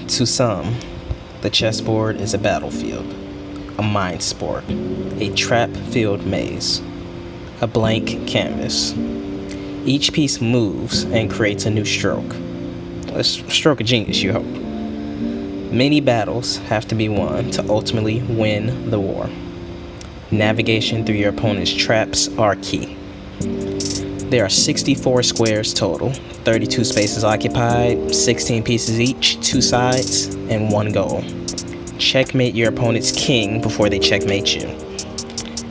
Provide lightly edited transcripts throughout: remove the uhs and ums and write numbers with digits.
To some, the chessboard is a battlefield, a mind sport, a trap-filled maze, a blank canvas. Each piece moves and creates a new stroke. A stroke of genius, you hope. Many battles have to be won to ultimately win the war. Navigation through your opponent's traps are key. There are 64 squares total, 32 spaces occupied, 16 pieces each, 2 sides, and 1 goal. Checkmate your opponent's king before they checkmate you.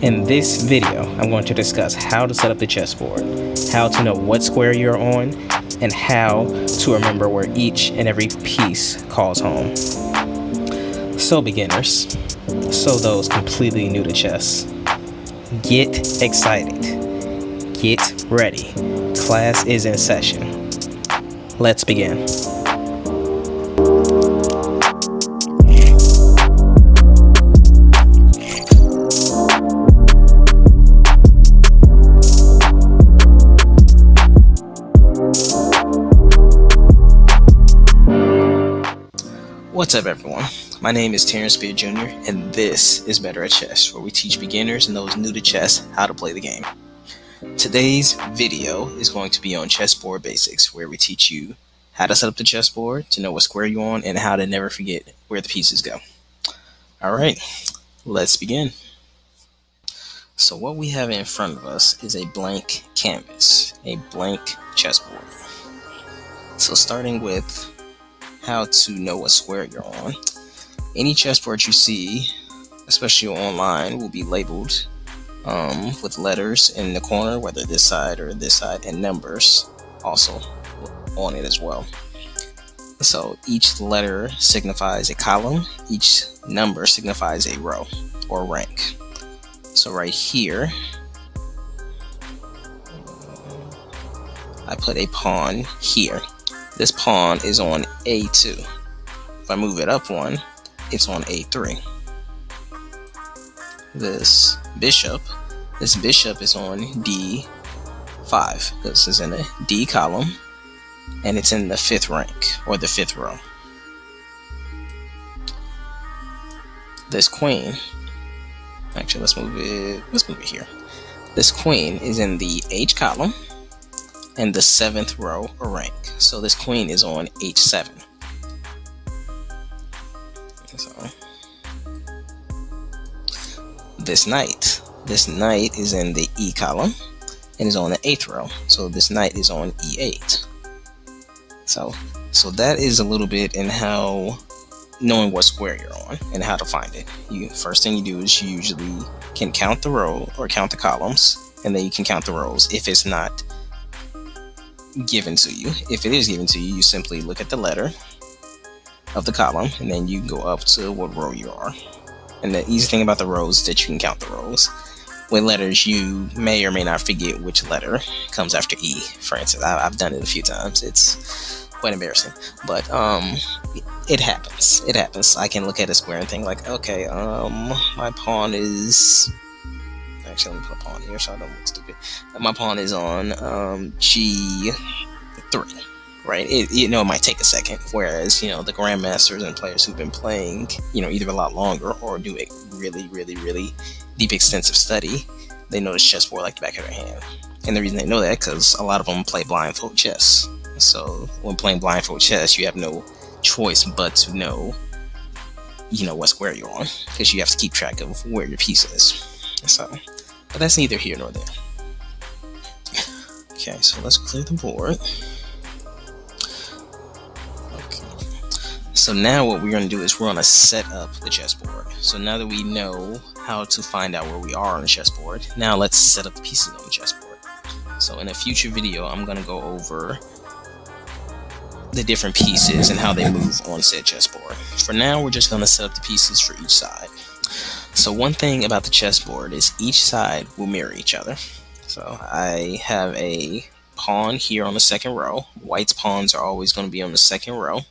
In this video, I'm going to discuss how to set up the chessboard, how to know what square you're on, and how to remember where each and every piece calls home. So beginners, so those completely new to chess, get excited. Get ready. Class is in session. Let's begin. What's up, everyone? My name is Terrence Beard Jr., and this is Better at Chess, where we teach beginners and those new to chess how to play the game. Today's video is going to be on chessboard basics, where we teach you how to set up the chessboard, to know what square you're on, and how to never forget where the pieces go. Alright, let's begin. So what we have in front of us is a blank canvas, a blank chessboard. So starting with how to know what square you're on. Any chessboard you see, especially online, will be labeled with letters in the corner, whether this side or this side, and numbers also on it as well. So each letter signifies a column, each number signifies a row or rank. So right here, I put a pawn here. This pawn is on A2. If I move it up one, it's on A3. This bishop is on D5. This is in a D column, and it's in the 5th rank, or the 5th row. This queen, actually let's move it here. This queen is in the H column and the 7th row or rank. So this queen is on H7. So this knight is in the E column and is on the 8th row. So this knight is on E8. So that is a little bit in how knowing what square you're on and how to find it. First thing you do is you usually can count the row or count the columns, and then you can count the rows if it's not given to you. If it is given to you, you simply look at the letter of the column, and then you go up to what row you are. And the easy thing about the rows is that you can count the rows. With letters, you may or may not forget which letter comes after E. For instance, I've done it a few times. It's quite embarrassing, but it happens. It happens. I can look at a square and think like, okay, my pawn is. Actually, let me put a pawn here so I don't look stupid. My pawn is on G3. Right, it might take a second, whereas the grandmasters and players who've been playing either a lot longer or do a really deep extensive study, they know the chessboard like the back of their hand. And the reason they know that because a lot of them play blindfold chess. So when playing blindfold chess, you have no choice but to know what square you're on, because you have to keep track of where your piece is. So, but that's neither here nor there. Okay, so let's clear the board. So now what we're going to do is we're going to set up the chessboard. So now that we know how to find out where we are on the chessboard, now let's set up the pieces on the chessboard. So in a future video, I'm going to go over the different pieces and how they move on said chessboard. For now, we're just going to set up the pieces for each side. So one thing about the chessboard is each side will mirror each other. So I have a pawn here on the 2nd row. White's pawns are always going to be on the 2nd row.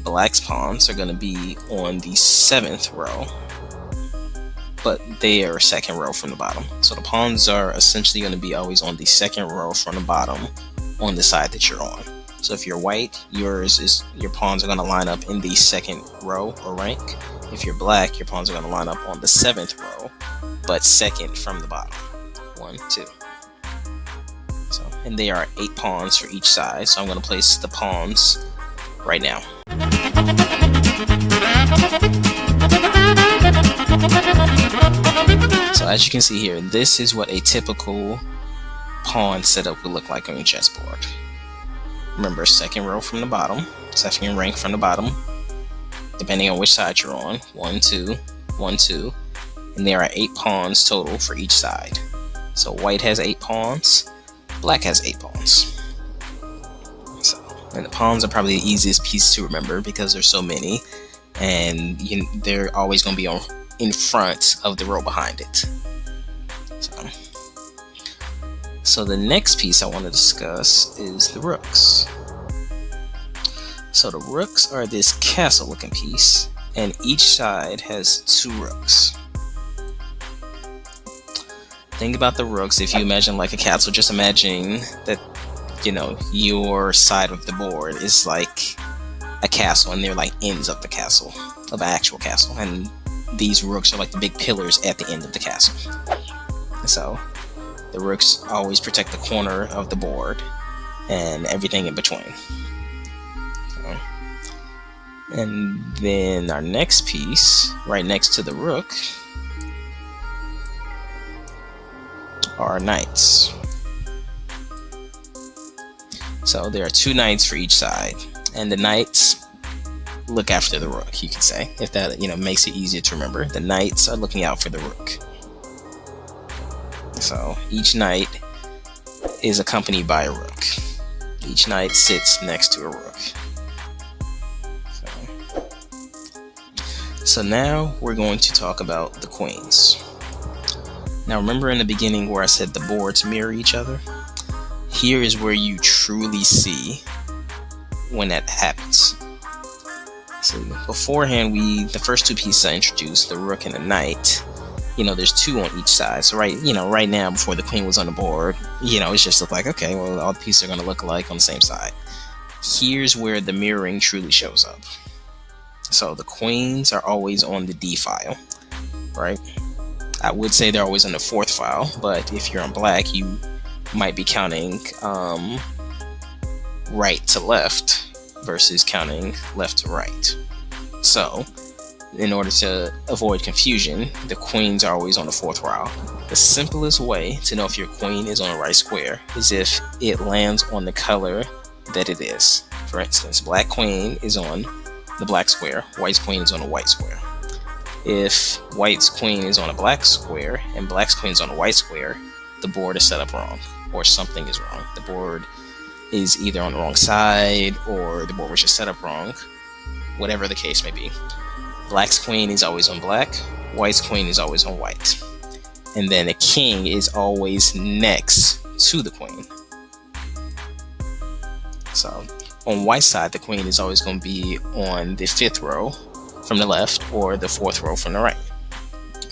Black's pawns are going to be on the 7th row, but they are 2nd row from the bottom. So the pawns are essentially going to be always on the 2nd row from the bottom on the side that you're on. So if you're white, your pawns are going to line up in the second row or rank. If you're black, your pawns are going to line up on the 7th row, but second from the bottom. 1, 2. So, and there are 8 pawns for each side. So I'm going to place the pawns right now. So as you can see here, this is what a typical pawn setup would look like on your chessboard. Remember, second row from the bottom, second rank from the bottom, depending on which side you're on. 1, 2, 1, 2, and there are 8 pawns total for each side. So white has 8 pawns, black has 8 pawns. So, and the pawns are probably the easiest piece to remember because there's so many, and they're always going to be in front of the row behind it. So the next piece I want to discuss is the rooks. So the rooks are this castle looking piece, and each side has 2 rooks. Think about the rooks. If you imagine like a castle, just imagine that, your side of the board is like a castle, and they're like ends of the castle, of an actual castle, and these rooks are like the big pillars at the end of the castle. So the rooks always protect the corner of the board and everything in between. And then our next piece, right next to the rook, are knights. So there are 2 knights for each side, and the knights look after the rook, you could say, if that makes it easier to remember. The knights are looking out for the rook. So each knight is accompanied by a rook. Each knight sits next to a rook. So now we're going to talk about the queens. Now remember in the beginning where I said the boards mirror each other? Here is where you truly see when that happens. So beforehand, the first 2 pieces I introduced, the rook and the knight, there's 2 on each side. So right now, before the queen was on the board, it just looked like, okay, well, all the pieces are going to look alike on the same side. Here's where the mirroring truly shows up. So the queens are always on the D file, right? I would say they're always on the 4th file, but if you're on black, you might be counting right to left versus counting left to right. So in order to avoid confusion, the queens are always on the 4th file. The simplest way to know if your queen is on the right square is if it lands on the color that it is. For instance, black queen is on the black square, white's queen is on the white square. If white's queen is on a black square and black's queen is on a white square, the board is set up wrong, or something is wrong. The board is either on the wrong side, or the board was just set up wrong, whatever the case may be. Black's queen is always on black, white's queen is always on white. And then the king is always next to the queen. So on white side, the queen is always going to be on the 5th row from the left, or the 4th row from the right.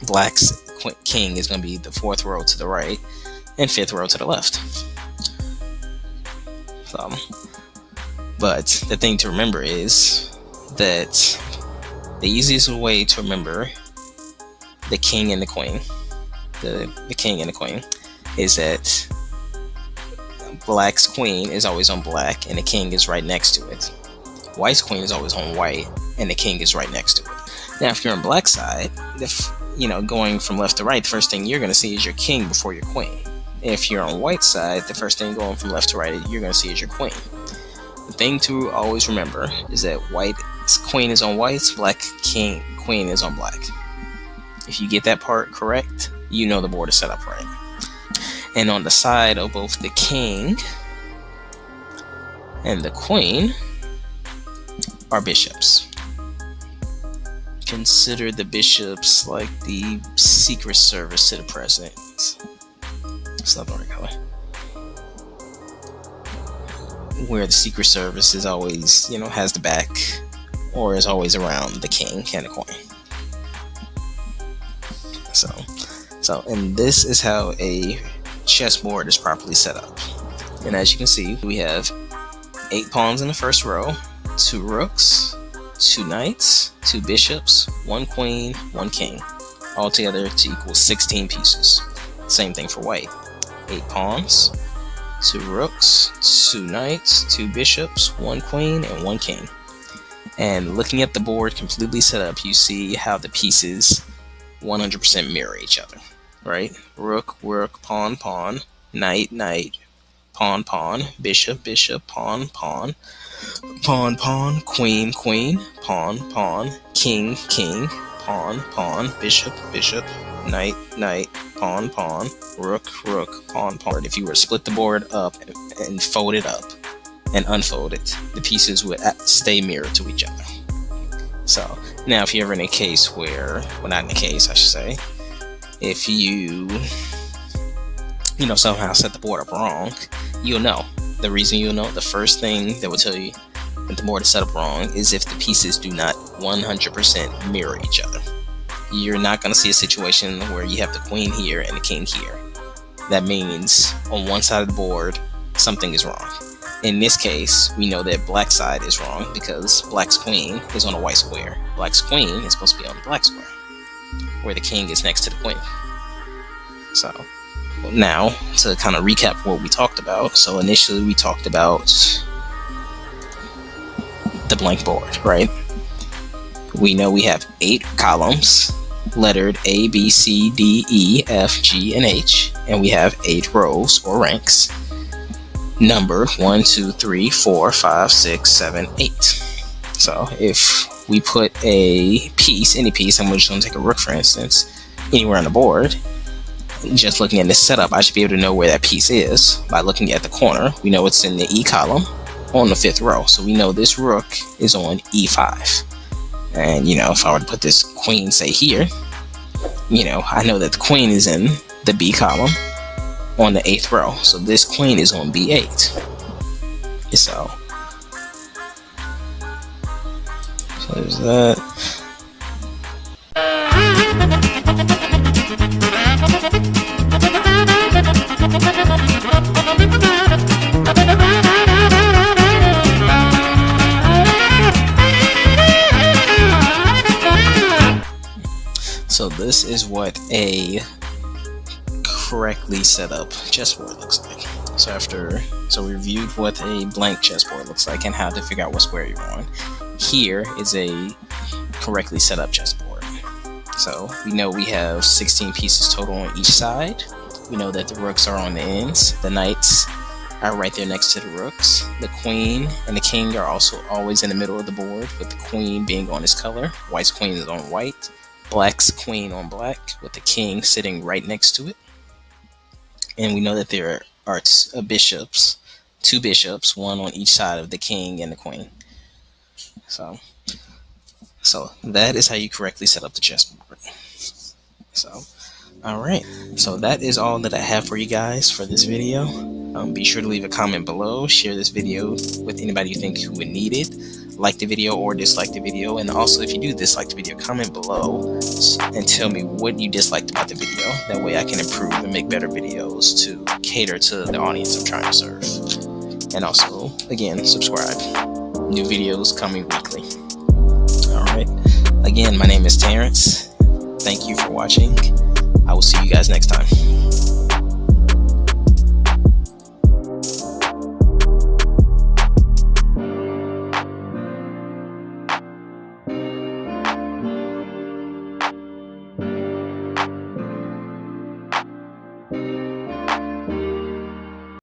Black's king is going to be the 4th row to the right and 5th row to the left. But the thing to remember is that the easiest way to remember the king and the queen, the king and the queen, is that black's queen is always on black and the king is right next to it. White's queen is always on white and the king is right next to it. Now if you're on black side, going from left to right, the first thing you're going to see is your king before your queen. If you're on white side, the first thing going from left to right you're going to see is your queen. The thing to always remember is that white's queen is on white's, black queen is on black. If you get that part correct, you know the board is set up right. And on the side of both the king and the queen are bishops. Consider the bishops like the secret service to the president. It's not the right color. Where the secret service is always, has the back, or is always around the king and the queen. And this is how a chessboard is properly set up. And as you can see, we have 8 pawns in the first row, 2 rooks, 2 knights, 2 bishops, 1 queen, 1 king, all together to equal 16 pieces. Same thing for white. 8 pawns, 2 rooks, 2 knights, 2 bishops, 1 queen, and 1 king. And looking at the board completely set up, you see how the pieces 100% mirror each other, right? Rook, rook, pawn, pawn, knight, knight, pawn, pawn, bishop, bishop, pawn, pawn, pawn, pawn, queen, queen, pawn, pawn, king, king, pawn, pawn, bishop, bishop, knight, knight, pawn, pawn, rook, rook, pawn, pawn. If you were to split the board up and fold it up and unfold it, the pieces would stay mirrored to each other. So now if you're ever in a case where, well, not in a case, I should say, if you somehow set the board up wrong, you'll know. The reason you'll know, the first thing that will tell you that the board is set up wrong is if the pieces do not 100% mirror each other. You're not going to see a situation where you have the queen here and the king here. That means on one side of the board, something is wrong. In this case, we know that black side is wrong because black's queen is on a white square. Black's queen is supposed to be on the black square, where the king is next to the queen. So now, to kind of recap what we talked about. So initially we talked about the blank board, right? We know we have 8 columns, lettered A, B, C, D, E, F, G, and H, and we have 8 rows or ranks, numbered 1, 2, 3, 4, 5, 6, 7, 8. So if we put a piece, any piece, I'm just going to take a rook for instance, anywhere on the board, just looking at this setup, I should be able to know where that piece is by looking at the corner. We know it's in the E column on the 5th row, so we know this rook is on E5. And if I were to put this queen, say here, I know that the queen is in the B column on the 8th row, so this queen is on B8. So there's that. So this is what a correctly set up chessboard looks like. So we reviewed what a blank chessboard looks like and how to figure out what square you're on. Here is a correctly set up chessboard. So we know we have 16 pieces total on each side. We know that the rooks are on the ends. The knights are right there next to the rooks. The queen and the king are also always in the middle of the board, with the queen being on its color. White's queen is on white. Black's queen on black, with the king sitting right next to it. And we know that there are 2 bishops, one on each side of the king and the queen. So that is how you correctly set up the chessboard. So, alright, so that is all that I have for you guys for this video. Be sure to leave a comment below, share this video with anybody you think who would need it, like the video or dislike the video, and also if you do dislike the video, comment below and tell me what you disliked about the video. That way I can improve and make better videos to cater to the audience I'm trying to serve. And also, again, subscribe. New videos coming weekly. Alright, again, my name is Terrence. Thank you for watching. I will see you guys next time.